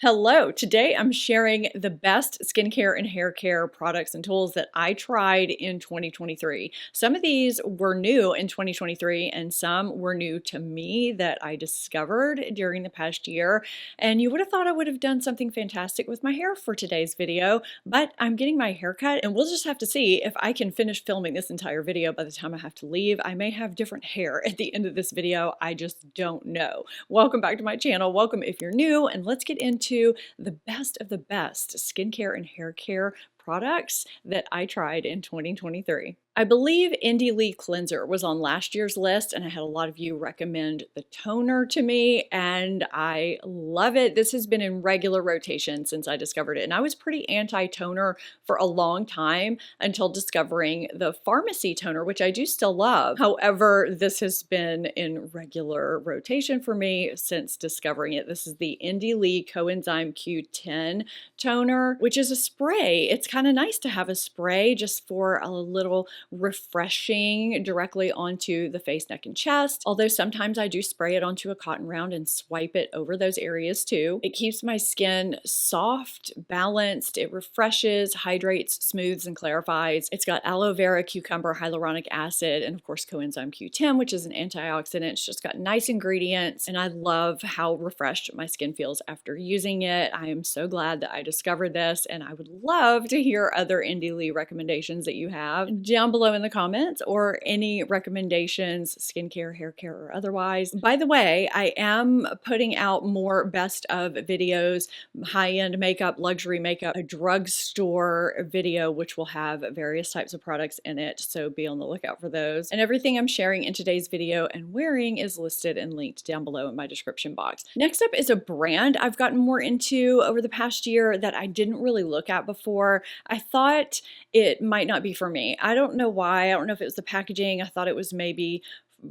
Hello, today I'm sharing the best skincare and hair care products and tools that I tried in 2023. Some of these were new in 2023 and some were new to me that I discovered during the past year. And you would have thought I would have done something fantastic with my hair for today's video, but I'm getting my hair cut and we'll just have to see if I can finish filming this entire video by the time I have to leave. I may have different hair at the end of this video. I just don't know. Welcome back to my channel. Welcome if you're new, and let's get into the best of the best skincare and hair care products that I tried in 2023. I believe Indie Lee Cleanser was on last year's list, and I had a lot of you recommend the toner to me, and I love it. This has been in regular rotation since I discovered it, and I was pretty anti-toner for a long time until discovering the pharmacy toner, which I do still love. However, this has been in regular rotation for me since discovering it. This is the Indie Lee Coenzyme Q10 toner, which is a spray. It's kind of nice to have a spray just for a little refreshing directly onto the face, neck, and chest. Although sometimes I do spray it onto a cotton round and swipe it over those areas too. It keeps my skin soft, balanced. It refreshes, hydrates, smooths, and clarifies. It's got aloe vera, cucumber, hyaluronic acid, and of course coenzyme Q10, which is an antioxidant. It's just got nice ingredients, and I love how refreshed my skin feels after using it. I am so glad that I discovered this, and I would love to hear other Indie Lee recommendations that you have down below in the comments, or any recommendations, skincare, hair care, or otherwise. By the way, I am putting out more best of videos, high-end makeup, luxury makeup, a drugstore video, which will have various types of products in it, so be on the lookout for those. And everything I'm sharing in today's video and wearing is listed and linked down below in my description box. Next up is a brand I've gotten more into over the past year that I didn't really look at before. I thought it might not be for me. I don't know why. I don't know if it was the packaging. I thought it was maybe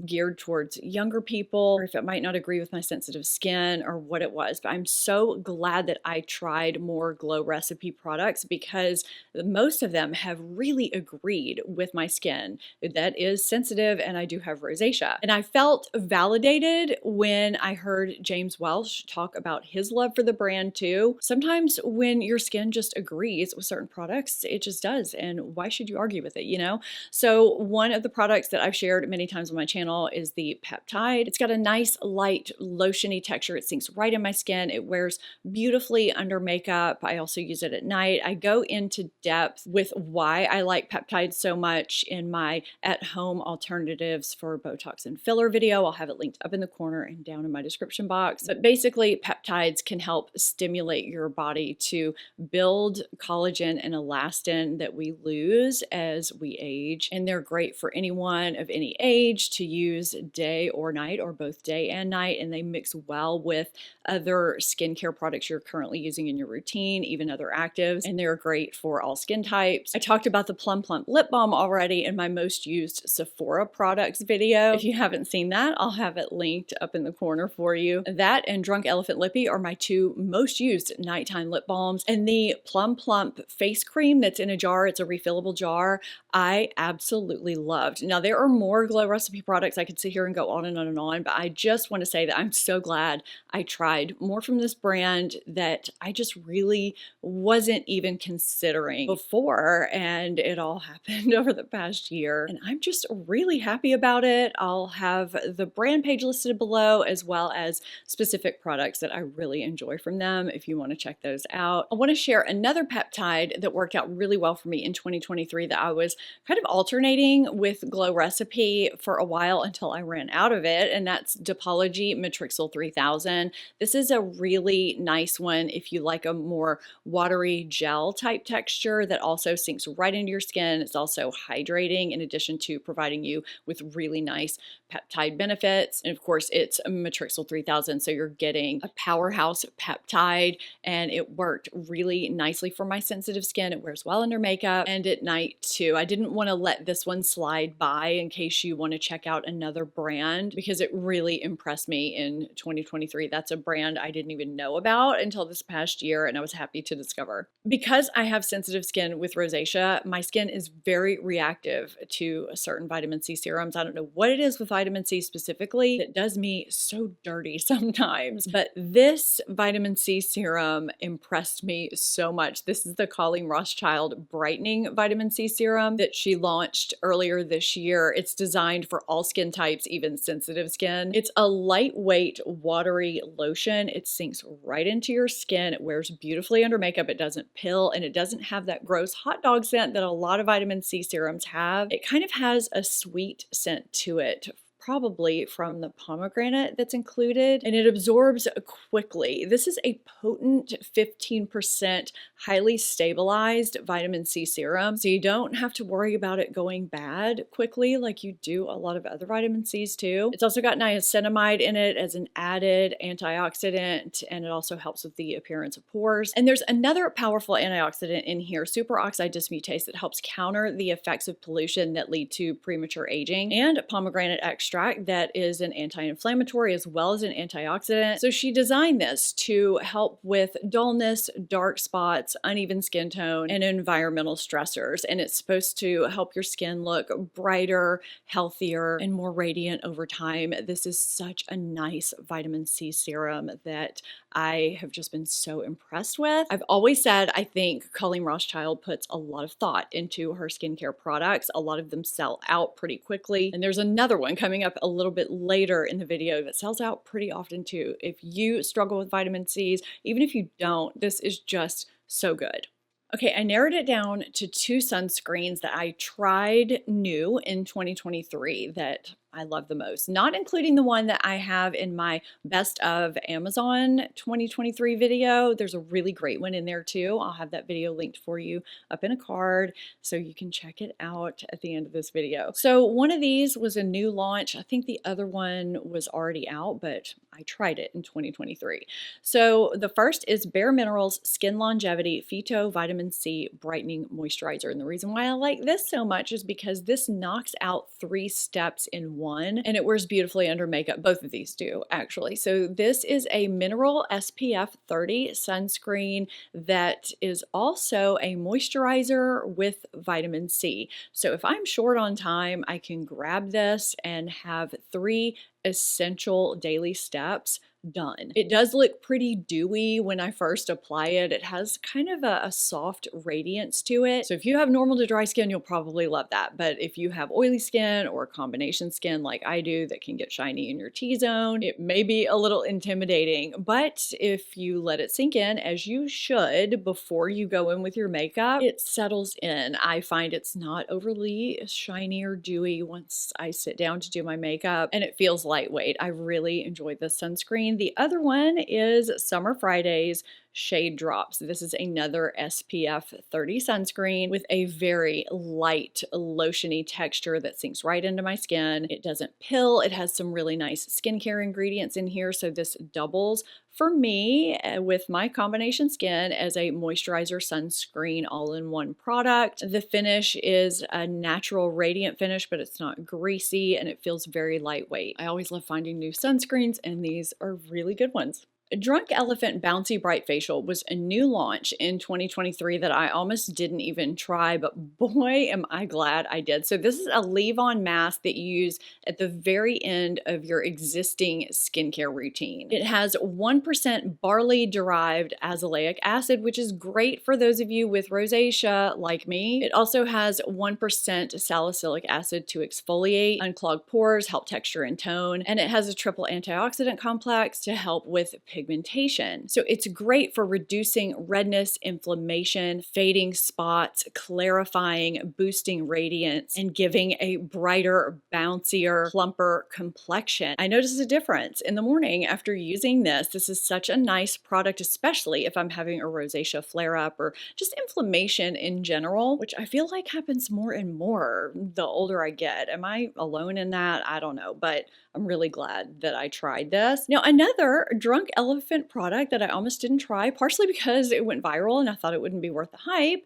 geared towards younger people, or if it might not agree with my sensitive skin, or what it was. But I'm so glad that I tried more Glow Recipe products, because most of them have really agreed with my skin that is sensitive, and I do have rosacea. And I felt validated when I heard James Welsh talk about his love for the brand too. Sometimes when your skin just agrees with certain products, it just does, and why should you argue with it, you know? So one of the products that I've shared many times on my channel is the Peptide. It's got a nice light lotiony texture. It sinks right in my skin. It wears beautifully under makeup. I also use it at night. I go into depth with why I like Peptide so much in my at-home alternatives for Botox and filler video. I'll have it linked up in the corner and down in my description box. But basically, peptides can help stimulate your body to build collagen and elastin that we lose as we age. And they're great for anyone of any age to use day or night, or both day and night, and they mix well with other skincare products you're currently using in your routine, even other actives, and they're great for all skin types. I talked about the Plum Plump Lip Balm already in my most used Sephora products video. If you haven't seen that, I'll have it linked up in the corner for you. That and Drunk Elephant Lippy are my two most used nighttime lip balms, and the Plum Plump face cream that's in a jar, it's a refillable jar, I absolutely loved. Now, there are more Glow Recipe products I could sit here and go on and on and on, but I just want to say that I'm so glad I tried more from this brand that I just really wasn't even considering before, and it all happened over the past year, and I'm just really happy about it. I'll have the brand page listed below, as well as specific products that I really enjoy from them if you want to check those out. I want to share another peptide that worked out really well for me in 2023 that I was kind of alternating with Glow Recipe for a while until I ran out of it, and that's Depology Matrixyl 3000. This is a really nice one if you like a more watery gel type texture that also sinks right into your skin. It's also hydrating in addition to providing you with really nice peptide benefits. And of course, it's Matrixyl 3000, so you're getting a powerhouse peptide, and it worked really nicely for my sensitive skin. It wears well under makeup and at night too. I didn't want to let this one slide by in case you want to check out out another brand because it really impressed me in 2023. That's a brand I didn't even know about until this past year, and I was happy to discover. Because I have sensitive skin with rosacea, my skin is very reactive to certain vitamin C serums. I don't know what it is with vitamin C specifically that does me so dirty sometimes, but this vitamin C serum impressed me so much. This is the Colleen Rothschild Brightening Vitamin C Serum that she launched earlier this year. It's designed for all skin types, even sensitive skin. It's a lightweight, watery lotion. It sinks right into your skin. It wears beautifully under makeup. It doesn't pill, and it doesn't have that gross hot dog scent that a lot of vitamin C serums have. It kind of has a sweet scent to it, probably from the pomegranate that's included, and it absorbs quickly. This is a potent 15% highly stabilized vitamin C serum, so you don't have to worry about it going bad quickly like you do a lot of other vitamin C's too. It's also got niacinamide in it as an added antioxidant, and it also helps with the appearance of pores. And there's another powerful antioxidant in here, superoxide dismutase, that helps counter the effects of pollution that lead to premature aging, and pomegranate extract that is an anti-inflammatory as well as an antioxidant. So she designed this to help with dullness, dark spots, uneven skin tone, and environmental stressors. And it's supposed to help your skin look brighter, healthier, and more radiant over time. This is such a nice vitamin C serum that I have just been so impressed with. I've always said I think Colleen Rothschild puts a lot of thought into her skincare products. A lot of them sell out pretty quickly. And there's another one coming up a little bit later in the video that sells out pretty often too. If you struggle with vitamin C's, even if you don't, this is just so good. Okay, I narrowed it down to 2 sunscreens that I tried new in 2023 that I love the most, not including the one that I have in my best of Amazon 2023 video. There's a really great one in there too. I'll have that video linked for you up in a card so you can check it out at the end of this video. So one of these was a new launch. I think the other one was already out, but I tried it in 2023. So the first is Bare Minerals Skin Longevity Phyto Vitamin C Brightening Moisturizer. And the reason why I like this so much is because this knocks out 3 steps in one, and it wears beautifully under makeup. Both of these do, actually. So this is a mineral SPF 30 sunscreen that is also a moisturizer with vitamin C. So if I'm short on time, I can grab this and have 3 essential daily steps done. It does look pretty dewy when I first apply it. It has kind of a soft radiance to it. So if you have normal to dry skin, you'll probably love that. But if you have oily skin or combination skin like I do that can get shiny in your T-zone, it may be a little intimidating. But if you let it sink in, as you should before you go in with your makeup, it settles in. I find it's not overly shiny or dewy once I sit down to do my makeup, and it feels lightweight. I really enjoyed this sunscreen. The other one is Summer Fridays Shade Drops. This is another SPF 30 sunscreen with a very light lotiony texture that sinks right into my skin. It doesn't pill. It has some really nice skincare ingredients in here, so this doubles for me with my combination skin as a moisturizer sunscreen all-in-one product. The finish is a natural radiant finish, but it's not greasy, and it feels very lightweight. I always love finding new sunscreens, and these are really good ones. Drunk Elephant Bouncy Bright Facial was a new launch in 2023 that I almost didn't even try, but boy, am I glad I did. So this is a leave-on mask that you use at the very end of your existing skincare routine. It has 1% barley-derived azelaic acid, which is great for those of you with rosacea like me. It also has 1% salicylic acid to exfoliate, unclog pores, help texture and tone, and it has a triple antioxidant complex to help with pigmentation. So it's great for reducing redness, inflammation, fading spots, clarifying, boosting radiance, and giving a brighter, bouncier, plumper complexion. I noticed a difference in the morning after using this. This is such a nice product, especially if I'm having a rosacea flare-up or just inflammation in general, which I feel like happens more and more the older I get. Am I alone in that? I don't know, but I'm really glad that I tried this. Now, another Drunk Elephant product that I almost didn't try, partially because it went viral and I thought it wouldn't be worth the hype,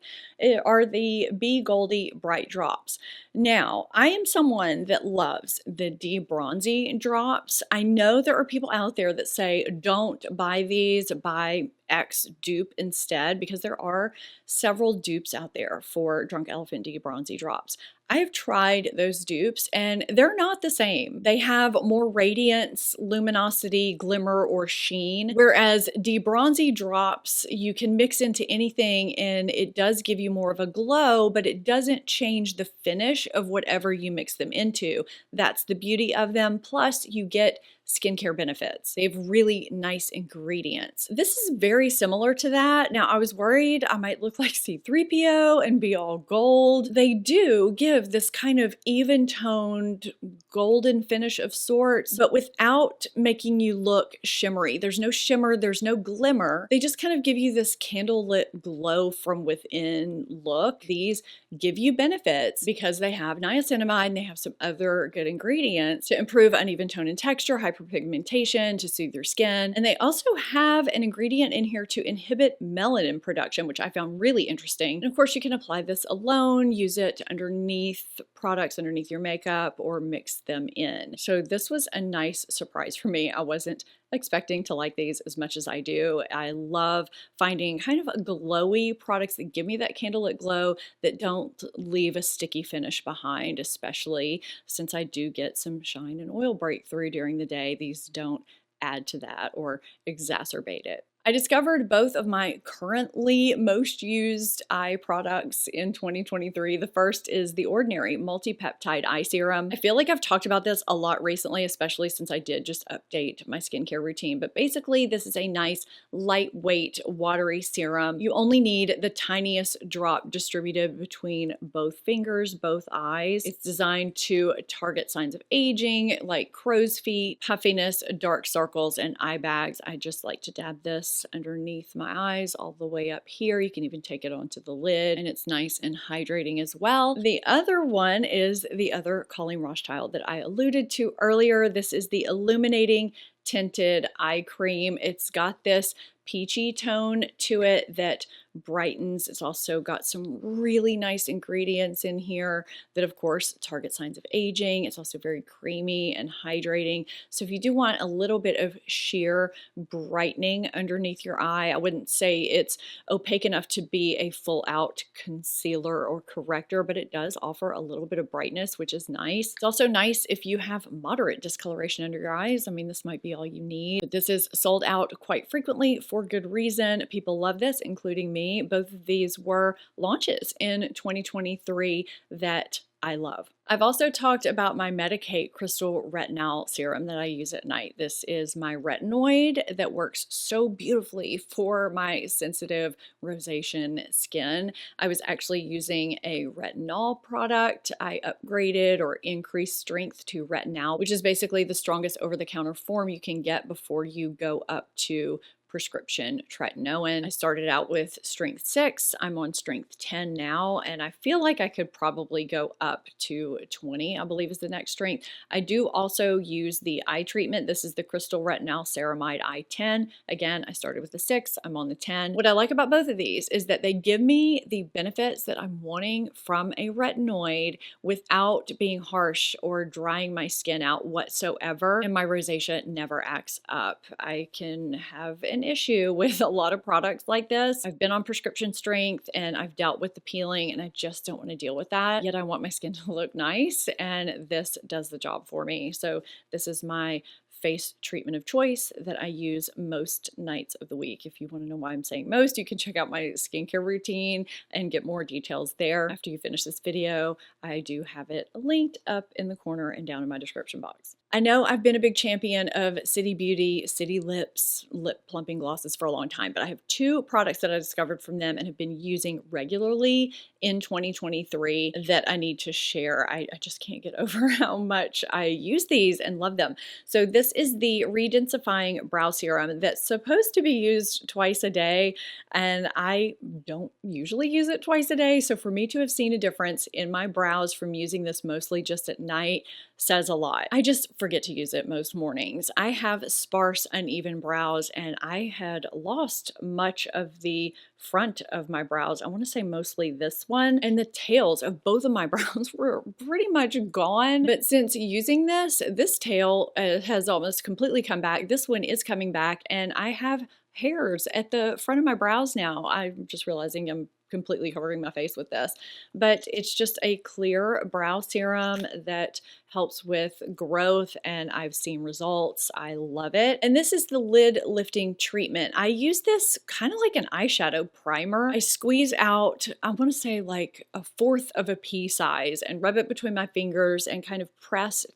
are the Be Goldy Bright Drops. Now, I am someone that loves the de-bronzy drops. I know there are people out there that say, don't buy these, buy X dupe instead, because there are several dupes out there for Drunk Elephant de-bronzy drops. I have tried those dupes and they're not the same. They have more radiance, luminosity, glimmer, or sheen, whereas de-bronzy drops, you can mix into anything and it does give you more of a glow, but it doesn't change the finish of whatever you mix them into. That's the beauty of them. Plus, you get skincare benefits. They have really nice ingredients. This is very similar to that. Now, I was worried I might look like C-3PO and be all gold. They do give this kind of even-toned golden finish of sorts, but without making you look shimmery. There's no shimmer, there's no glimmer. They just kind of give you this candlelit glow from within look. These give you benefits because they have niacinamide and they have some other good ingredients to improve uneven tone and texture, hyperpigmentation, to soothe your skin. And they also have an ingredient in here to inhibit melanin production, which I found really interesting. And of course, you can apply this alone, use it underneath products underneath your makeup, or mix them in. So this was a nice surprise for me. I wasn't expecting to like these as much as I do. I love finding kind of glowy products that give me that candlelit glow that don't leave a sticky finish behind, especially since I do get some shine and oil breakthrough during the day. These don't add to that or exacerbate it. I discovered both of my currently most used eye products in 2023. The first is the Ordinary Multi-Peptide Eye Serum. I feel like I've talked about this a lot recently, especially since I did just update my skincare routine. But basically, this is a nice, lightweight, watery serum. You only need the tiniest drop distributed between both fingers, both eyes. It's designed to target signs of aging like crow's feet, puffiness, dark circles, and eye bags. I just like to dab this underneath my eyes all the way up here. You can even take it onto the lid and it's nice and hydrating as well. The other one is the other Colleen Rothschild that I alluded to earlier. This is the Illuminating Tinted Eye Cream. It's got this peachy tone to it that brightens. It's also got some really nice ingredients in here that of course target signs of aging. It's also very creamy and hydrating. So if you do want a little bit of sheer brightening underneath your eye, I wouldn't say it's opaque enough to be a full out concealer or corrector, but it does offer a little bit of brightness, which is nice. It's also nice if you have moderate discoloration under your eyes. I mean, this might be all you need, but this is sold out quite frequently for good reason. People love this, including me. Both of these were launches in 2023 that I love. I've also talked about my Medicate Crystal Retinol Serum that I use at night. This is my retinoid that works so beautifully for my sensitive rosacea skin. I was actually using a retinol product. I upgraded or increased strength to retinol, which is basically the strongest over-the-counter form you can get before you go up to prescription tretinoin. I started out with strength 6. I'm on strength 10 now, and I feel like I could probably go up to 20, I believe is the next strength. I do also use the eye treatment. This is the Crystal Retinol Ceramide I-10. Again, I started with the 6. I'm on the 10. What I like about both of these is that they give me the benefits that I'm wanting from a retinoid without being harsh or drying my skin out whatsoever, and my rosacea never acts up. I can have an issue with a lot of products like this. I've been on prescription strength and I've dealt with the peeling and I just don't want to deal with that. Yet I want my skin to look nice, and this does the job for me. So this is my face treatment of choice that I use most nights of the week. If you want to know why I'm saying most, you can check out my skincare routine and get more details there. After you finish this video, I do have it linked up in the corner and down in my description box. I know I've been a big champion of City Beauty City Lips lip plumping glosses for a long time, but I have 2 products that I discovered from them and have been using regularly in 2023 that I need to share. I just can't get over how much I use these and love them. So this is the Redensifying Brow Serum that's supposed to be used twice a day, and I don't usually use it twice a day. So for me to have seen a difference in my brows from using this mostly just at night, says a lot. I just forget to use it most mornings. I have sparse, uneven brows, and I had lost much of the front of my brows. I want to say mostly this one, and the tails of both of my brows were pretty much gone. But since using this tail has almost completely come back. This one is coming back, and I have hairs at the front of my brows now. I'm just realizing I'm completely covering my face with this, but it's just a clear brow serum that helps with growth, and I've seen results. I love it. And this is the lid lifting treatment. I use this kind of like an eyeshadow primer. I squeeze out, I want to say like a fourth of a pea size, and rub it between my fingers and kind of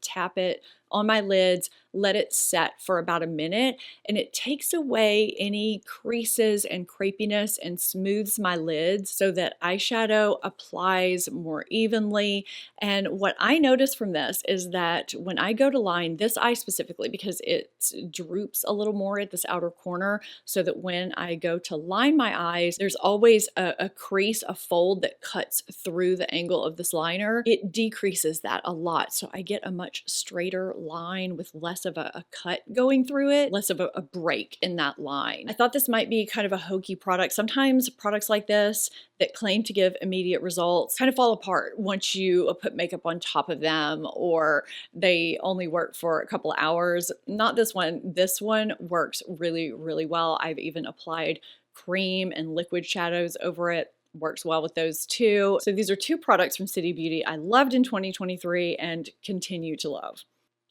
tap it on my lids, let it set for about a minute, and it takes away any creases and crepiness and smooths my lids so that eyeshadow applies more evenly. And what I notice from this is that when I go to line this eye specifically, because it droops a little more at this outer corner, so that when I go to line my eyes, there's always a crease, a fold that cuts through the angle of this liner. It decreases that a lot, so I get a much straighter line with less of a cut going through it, less of a break in that line. I thought this might be kind of a hokey product. Sometimes products like this that claim to give immediate results kind of fall apart once you put makeup on top of them, or they only work for a couple of hours. Not this one. This one works really, really well. I've even applied cream and liquid shadows over it. Works well with those too. So these are two products from City Beauty I loved in 2023 and continue to love.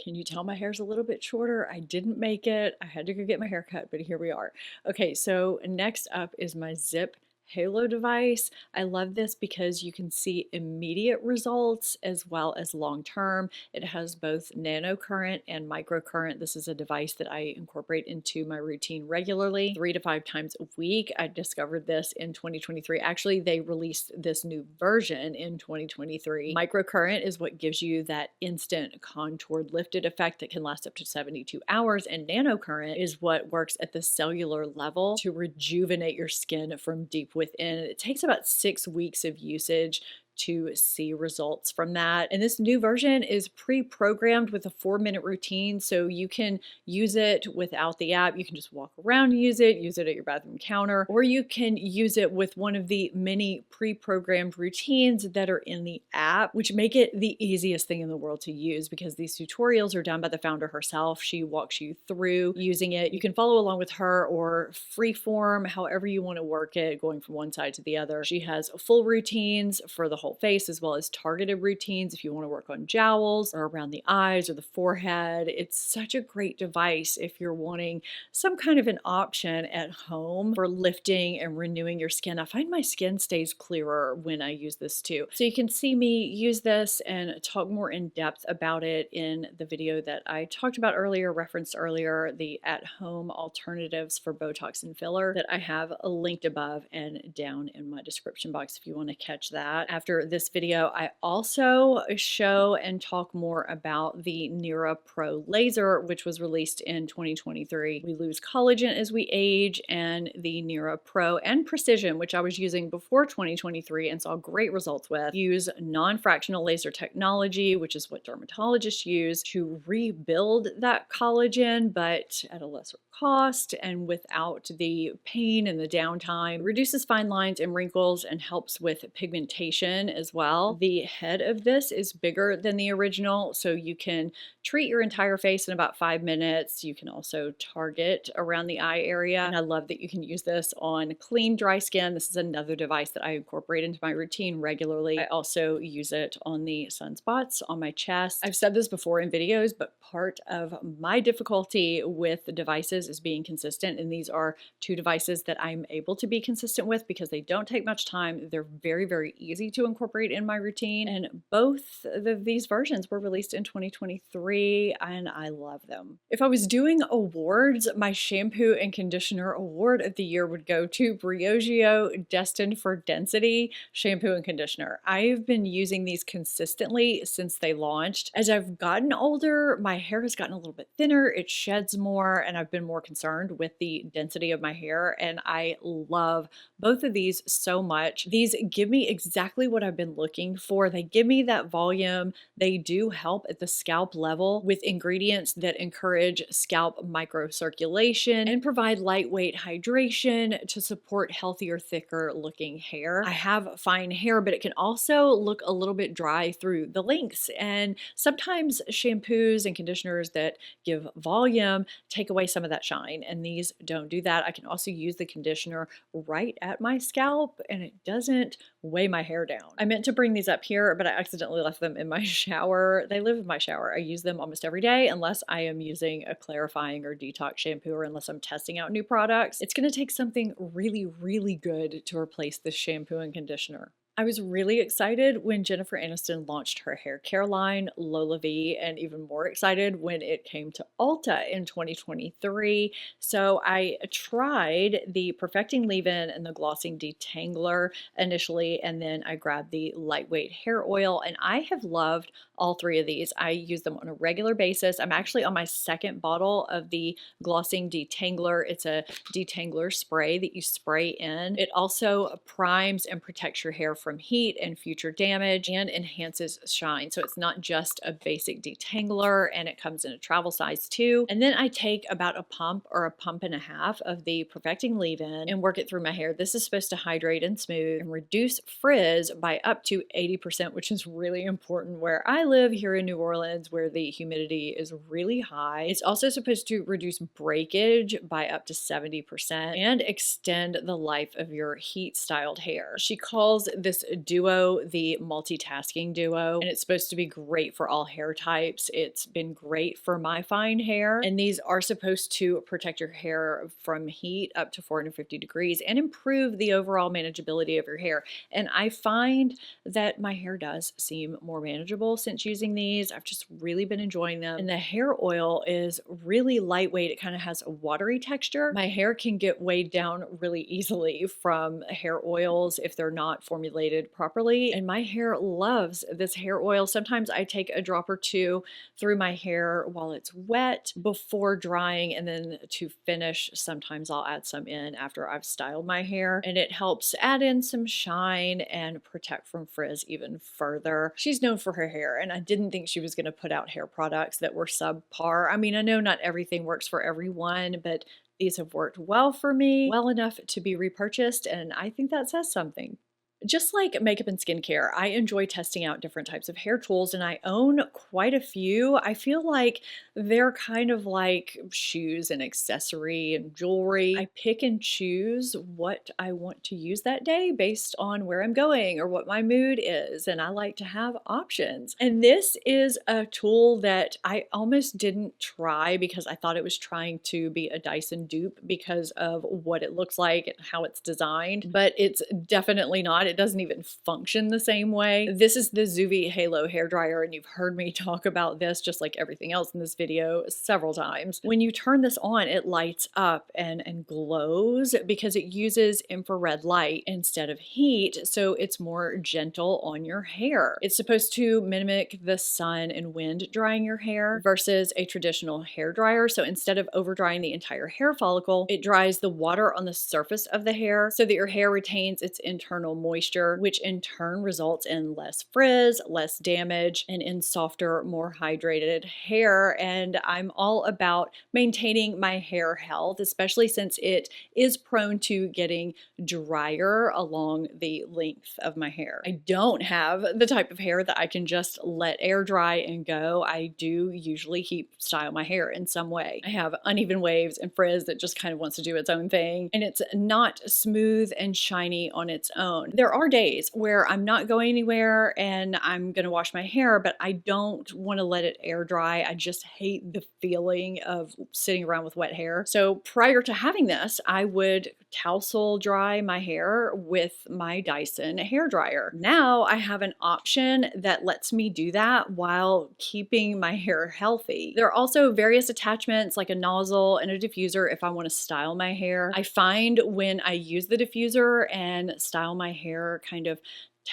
Can you tell my hair's a little bit shorter? I didn't make it. I had to go get my hair cut, but here we are. Okay, so next up is my Zip Halo device. I love this because you can see immediate results as well as long-term. It has both nanocurrent and microcurrent. This is a device that I incorporate into my routine regularly, 3 to 5 times a week. I discovered this in 2023. Actually, they released this new version in 2023. Microcurrent is what gives you that instant contoured lifted effect that can last up to 72 hours, and nanocurrent is what works at the cellular level to rejuvenate your skin from deep within. It takes about 6 weeks of usage to see results from that. And this new version is pre-programmed with a 4-minute routine, so you can use it without the app. You can just walk around and use it at your bathroom counter, or you can use it with one of the many pre-programmed routines that are in the app, which make it the easiest thing in the world to use because these tutorials are done by the founder herself. She walks you through using it. You can follow along with her or freeform, however you want to work it, going from one side to the other. She has full routines for the whole face, as well as targeted routines if you want to work on jowls or around the eyes or the forehead. It's such a great device if you're wanting some kind of an option at home for lifting and renewing your skin. I find my skin stays clearer when I use this too. So you can see me use this and talk more in depth about it in the video that I talked about earlier, referenced earlier, the at-home alternatives for Botox and filler that I have linked above and down in my description box if you want to catch that. After this video, I also show and talk more about the Nira Pro laser, which was released in 2023. We lose collagen as we age, and the Nira Pro and Precision, which I was using before 2023 and saw great results with, use non-fractional laser technology, which is what dermatologists use to rebuild that collagen, but at a lesser cost and without the pain and the downtime. Reduces fine lines and wrinkles and helps with pigmentation as well. The head of this is bigger than the original, so you can treat your entire face in about 5 minutes. You can also target around the eye area, and I love that you can use this on clean, dry skin. This is another device that I incorporate into my routine regularly. I also use it on the sunspots on my chest. I've said this before in videos, but part of my difficulty with the devices is being consistent, and these are 2 devices that I'm able to be consistent with because they don't take much time. They're very, very easy to incorporate in my routine, and both of these versions were released in 2023 and I love them. If I was doing awards, my shampoo and conditioner award of the year would go to Briogeo Destined for Density shampoo and conditioner. I've been using these consistently since they launched. As I've gotten older, my hair has gotten a little bit thinner, it sheds more, and I've been more concerned with the density of my hair, and I love both of these so much. These give me exactly what what I've been looking for. They give me that volume. They do help at the scalp level with ingredients that encourage scalp microcirculation and provide lightweight hydration to support healthier, thicker looking hair. I have fine hair, but it can also look a little bit dry through the links. And sometimes shampoos and conditioners that give volume take away some of that shine, and these don't do that. I can also use the conditioner right at my scalp and it doesn't weigh my hair down. I meant to bring these up here, but I accidentally left them in my shower. They live in my shower. I use them almost every day unless I am using a clarifying or detox shampoo or unless I'm testing out new products. It's going to take something really, really good to replace this shampoo and conditioner. I was really excited when Jennifer Aniston launched her hair care line, Lola V, and even more excited when it came to Ulta in 2023. So I tried the Perfecting Leave-In and the Glossing Detangler initially, and then I grabbed the lightweight hair oil, and I have loved all three of these. I use them on a regular basis. I'm actually on my second bottle of the Glossing Detangler. It's a detangler spray that you spray in. It also primes and protects your hair from heat and future damage and enhances shine. So it's not just a basic detangler, and it comes in a travel size too. And then I take about a pump or a pump and a half of the Perfecting Leave-In and work it through my hair. This is supposed to hydrate and smooth and reduce frizz by up to 80%, which is really important where I live here in New Orleans, where the humidity is really high. It's also supposed to reduce breakage by up to 70% and extend the life of your heat styled hair. She calls this duo the multitasking duo, and it's supposed to be great for all hair types. It's been great for my fine hair, and these are supposed to protect your hair from heat up to 450 degrees and improve the overall manageability of your hair. And I find that my hair does seem more manageable since using these. I've just really been enjoying them. And the hair oil is really lightweight. It kind of has a watery texture. My hair can get weighed down really easily from hair oils if they're not formulated properly. And my hair loves this hair oil. Sometimes I take a drop or two through my hair while it's wet before drying, and then to finish, sometimes I'll add some in after I've styled my hair, and it helps add in some shine and protect from frizz even further. She's known for her hair, and I didn't think she was going to put out hair products that were subpar. I mean, I know not everything works for everyone, but these have worked well for me, well enough to be repurchased, and I think that says something. Just like makeup and skincare, I enjoy testing out different types of hair tools, and I own quite a few. I feel like they're kind of like shoes and accessory and jewelry. I pick and choose what I want to use that day based on where I'm going or what my mood is, and I like to have options. And this is a tool that I almost didn't try because I thought it was trying to be a Dyson dupe because of what it looks like and how it's designed, but it's definitely not. It doesn't even function the same way. This is the Zuvi Halo hairdryer, and you've heard me talk about this just like everything else in this video several times. When you turn this on, it lights up and glows because it uses infrared light instead of heat, so it's more gentle on your hair. It's supposed to mimic the sun and wind drying your hair versus a traditional hair dryer. So instead of over drying the entire hair follicle, it dries the water on the surface of the hair so that your hair retains its internal moisture, which in turn results in less frizz, less damage, and in softer, more hydrated hair. And I'm all about maintaining my hair health, especially since it is prone to getting drier along the length of my hair. I don't have the type of hair that I can just let air dry and go. I do usually heat style my hair in some way. I have uneven waves and frizz that just kind of wants to do its own thing, and it's not smooth and shiny on its own. There are days where I'm not going anywhere and I'm going to wash my hair, but I don't want to let it air dry. I just hate the feeling of sitting around with wet hair. So prior to having this, I would tousle dry my hair with my Dyson hair dryer. Now I have an option that lets me do that while keeping my hair healthy. There are also various attachments like a nozzle and a diffuser if I want to style my hair. I find when I use the diffuser and style my hair kind of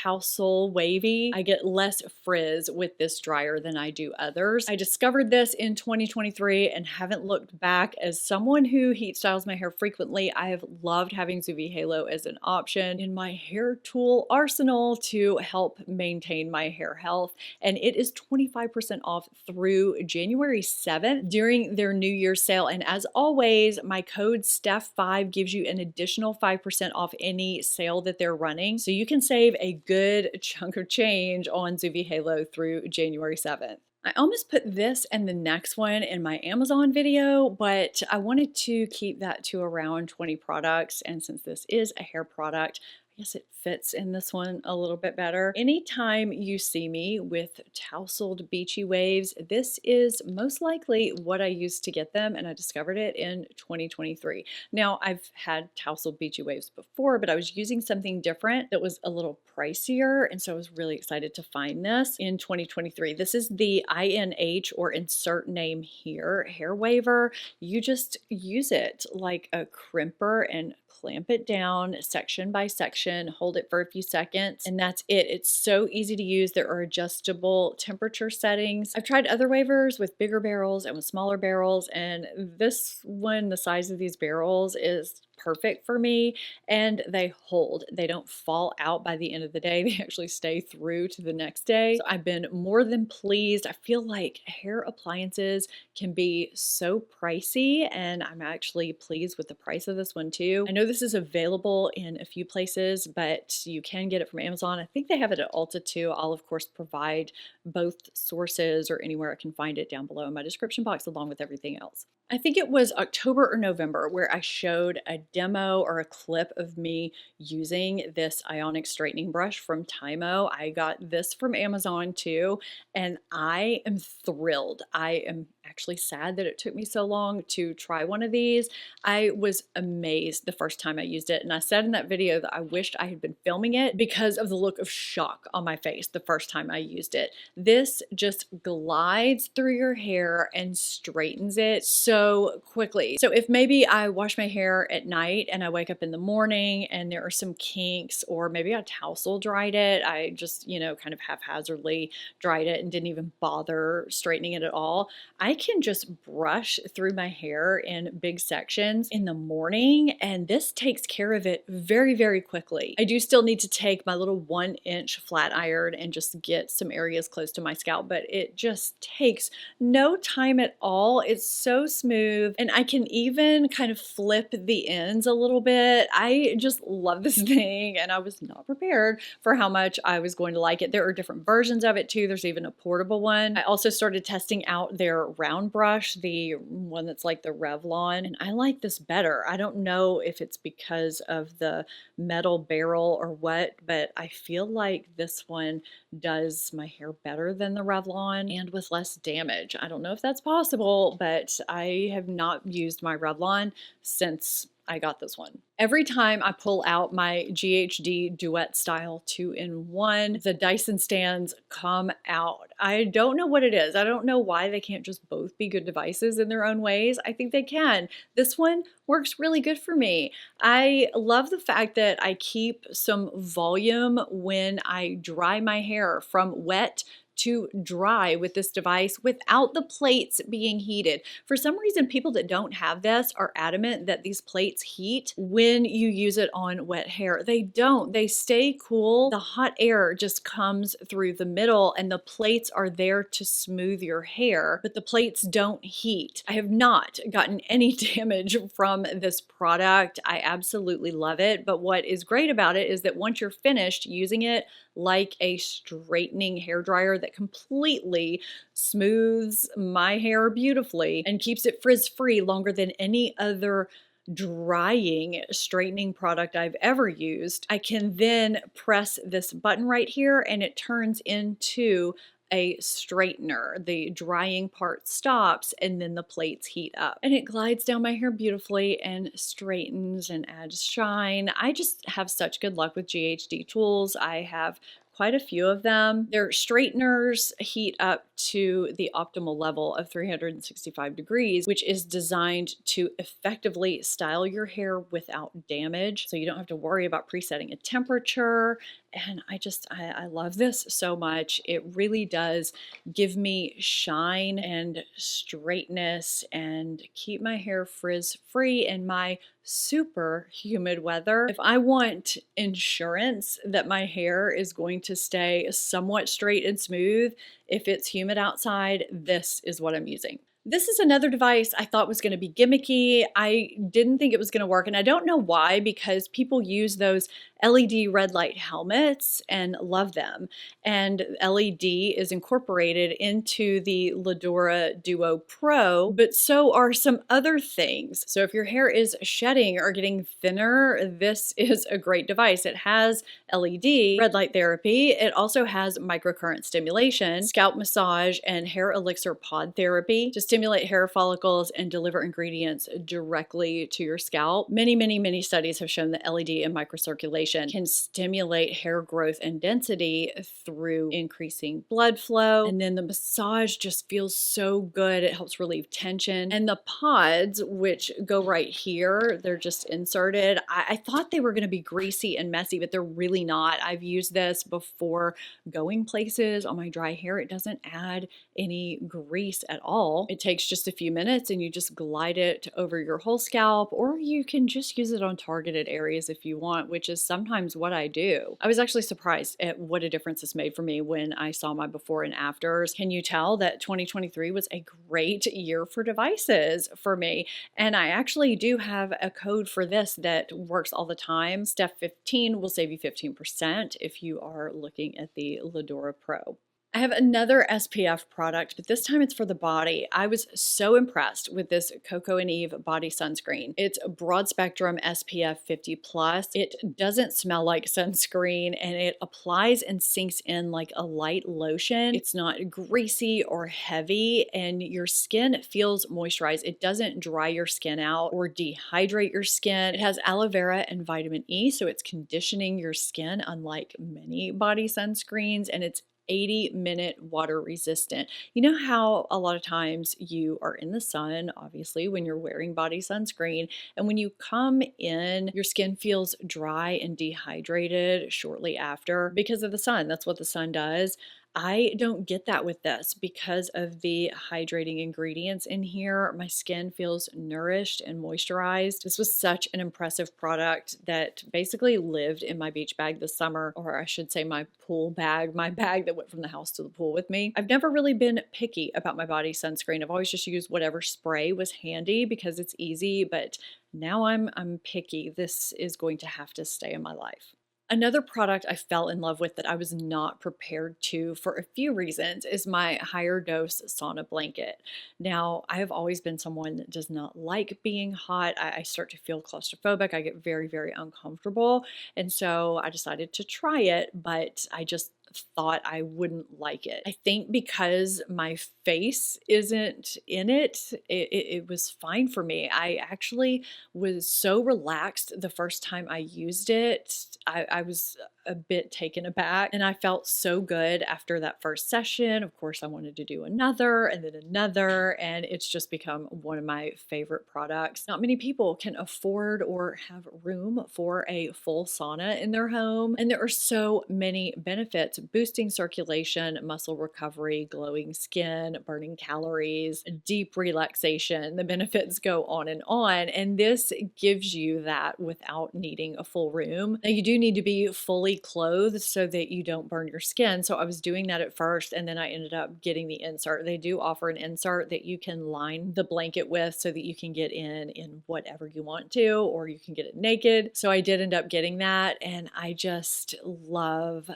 tousle wavy. I get less frizz with this dryer than I do others. I discovered this in 2023 and haven't looked back. As someone who heat styles my hair frequently, I have loved having Zuvi Halo as an option in my hair tool arsenal to help maintain my hair health. And it is 25% off through January 7th during their New Year's sale. And as always, my code STEPH5 gives you an additional 5% off any sale that they're running. So you can save a good chunk of change on Zuvi Halo through January 7th. I almost put this and the next one in my Amazon video, but I wanted to keep that to around 20 products. And since this is a hair product, I guess it fits in this one a little bit better. Anytime you see me with tousled Beachy waves, this is most likely what I used to get them, and I discovered it in 2023. Now, I've had tousled Beachy waves before, but I was using something different that was a little pricier, and so I was really excited to find this in 2023. This is the INH, or insert name here, hair waiver. You just use it like a crimper and clamp it down section by section, hold it for a few seconds, and that's it. It's so easy to use. There are adjustable temperature settings. I've tried other waivers with bigger barrels and with smaller barrels, and this one, the size of these barrels, is perfect for me, and they hold. They don't fall out by the end of the day. They actually stay through to the next day. So I've been more than pleased. I feel like hair appliances can be so pricey, and I'm actually pleased with the price of this one too. I know this is available in a few places, but you can get it from Amazon. I think they have it at Ulta too. I'll of course provide both sources or anywhere I can find it down below in my description box, along with everything else. I think it was October or November where I showed a demo or a clip of me using this Ionic straightening brush from Tymo. I got this from Amazon too, and I am thrilled. I am actually sad that it took me so long to try one of these. I was amazed the first time I used it, and I said in that video that I wished I had been filming it because of the look of shock on my face the first time I used it. This just glides through your hair and straightens it so quickly. So if maybe I wash my hair at night and I wake up in the morning and there are some kinks, or maybe I tousle dried it, I just, kind of haphazardly dried it and didn't even bother straightening it at all, I can just brush through my hair in big sections in the morning, and this takes care of it very, very quickly. I do still need to take my little 1-inch flat iron and just get some areas close to my scalp, but it just takes no time at all. It's so smooth, and I can even kind of flip the ends a little bit. I just love this thing, and I was not prepared for how much I was going to like it. There are different versions of it too. There's even a portable one. I also started testing out their round brush, the one that's like the Revlon, and I like this better. I don't know if it's because of the metal barrel or what, but I feel like this one does my hair better than the Revlon and with less damage. I don't know if that's possible, but I have not used my Revlon since I got this one. Every time I pull out my GHD Duet Style 2-in-1, the Dyson stands come out. I don't know what it is. I don't know why they can't just both be good devices in their own ways. I think they can. This one works really good for me. I love the fact that I keep some volume when I dry my hair from wet to dry with this device without the plates being heated. For some reason, people that don't have this are adamant that these plates heat when you use it on wet hair. They don't. They stay cool. The hot air just comes through the middle, and the plates are there to smooth your hair, but the plates don't heat. I have not gotten any damage from this product. I absolutely love it, but what is great about it is that once you're finished using it like a straightening hair dryer that completely smooths my hair beautifully and keeps it frizz-free longer than any other drying straightening product I've ever used, I can then press this button right here and it turns into a straightener. The drying part stops and then the plates heat up, and it glides down my hair beautifully and straightens and adds shine. I just have such good luck with GHD tools. I have quite a few of them. Their straighteners heat up to the optimal level of 365 degrees, which is designed to effectively style your hair without damage. So you don't have to worry about presetting a temperature. And I love this so much. It really does give me shine and straightness and keep my hair frizz free in my super humid weather. If I want insurance that my hair is going to stay somewhat straight and smooth if it's humid outside, this is what I'm using. This is another device I thought was going to be gimmicky. I didn't think it was going to work, and I don't know why, because people use those LED red light helmets and love them. And LED is incorporated into the Ladura Duo Pro, but so are some other things. So if your hair is shedding or getting thinner, this is a great device. It has LED red light therapy. It also has microcurrent stimulation, scalp massage, and hair elixir pod therapy to stimulate hair follicles and deliver ingredients directly to your scalp. Many studies have shown that LED and microcirculation can stimulate hair growth and density through increasing blood flow. And then the massage just feels so good. It helps relieve tension. And the pods, which go right here, they're just inserted. I thought they were going to be greasy and messy, but they're really not. I've used this before going places on my dry hair. It doesn't add any grease at all. It takes just a few minutes and you just glide it over your whole scalp, or you can just use it on targeted areas if you want, which is sometimes what I do. I was actually surprised at what a difference this made for me when I saw my before and afters. Can you tell that 2023 was a great year for devices for me? And I actually do have a code for this that works all the time. Steph15 will save you 15% if you are looking at the Ladura Pro. I have another SPF product, but this time it's for the body. I was so impressed with this Coco and Eve body sunscreen. It's a broad spectrum SPF 50 plus. It doesn't smell like sunscreen and it applies and sinks in like a light lotion. It's not greasy or heavy and your skin feels moisturized. It doesn't dry your skin out or dehydrate your skin. It has aloe vera and vitamin E, so it's conditioning your skin unlike many body sunscreens, and it's 80-minute water resistant. You know how a lot of times you are in the sun, obviously, when you're wearing body sunscreen, and when you come in, your skin feels dry and dehydrated shortly after because of the sun. That's what the sun does. I don't get that with this because of the hydrating ingredients in here. My skin feels nourished and moisturized. This was such an impressive product that basically lived in my beach bag this summer, or I should say my pool bag, my bag that went from the house to the pool with me. I've never really been picky about my body sunscreen. I've always just used whatever spray was handy because it's easy, but now I'm picky. This is going to have to stay in my life. Another product I fell in love with that I was not prepared to for a few reasons is my higher dose sauna blanket. Now, I have always been someone that does not like being hot. I start to feel claustrophobic. I get very uncomfortable. And so I decided to try it, but I just thought I wouldn't like it. I think because my face isn't in it, it was fine for me. I actually was so relaxed the first time I used it. I was a bit taken aback and I felt so good after that first session. Of course, I wanted to do another and then another, and it's just become one of my favorite products. Not many people can afford or have room for a full sauna in their home, and there are so many benefits: boosting circulation, muscle recovery, glowing skin, burning calories, deep relaxation. The benefits go on, and this gives you that without needing a full room. Now, you do need to be fully clothed so that you don't burn your skin. So I was doing that at first, and then I ended up getting the insert. They do offer an insert that you can line the blanket with so that you can get in whatever you want to, or you can get it naked. So I did end up getting that, and I just love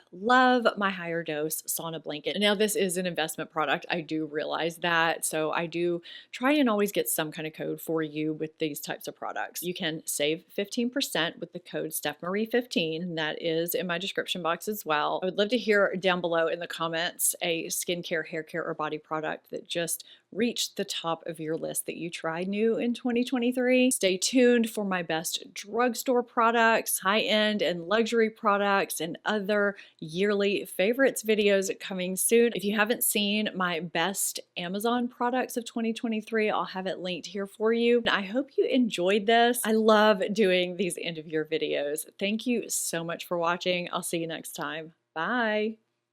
my higher dose sauna blanket. And now this is an investment product. I do realize that. So I do try and always get some kind of code for you with these types of products. You can save 15% with the code stephbmarie15, and that is in my description box as well. I would love to hear down below in the comments a skincare, hair care, or body product that just reached the top of your list that you tried new in 2023. Stay tuned for my best drugstore products, high-end and luxury products, and other yearly favorites videos coming soon. If you haven't seen my best Amazon products of 2023, I'll have it linked here for you. I hope you enjoyed this. I love doing these end of year videos. Thank you so much for watching. I'll see you next time. Bye.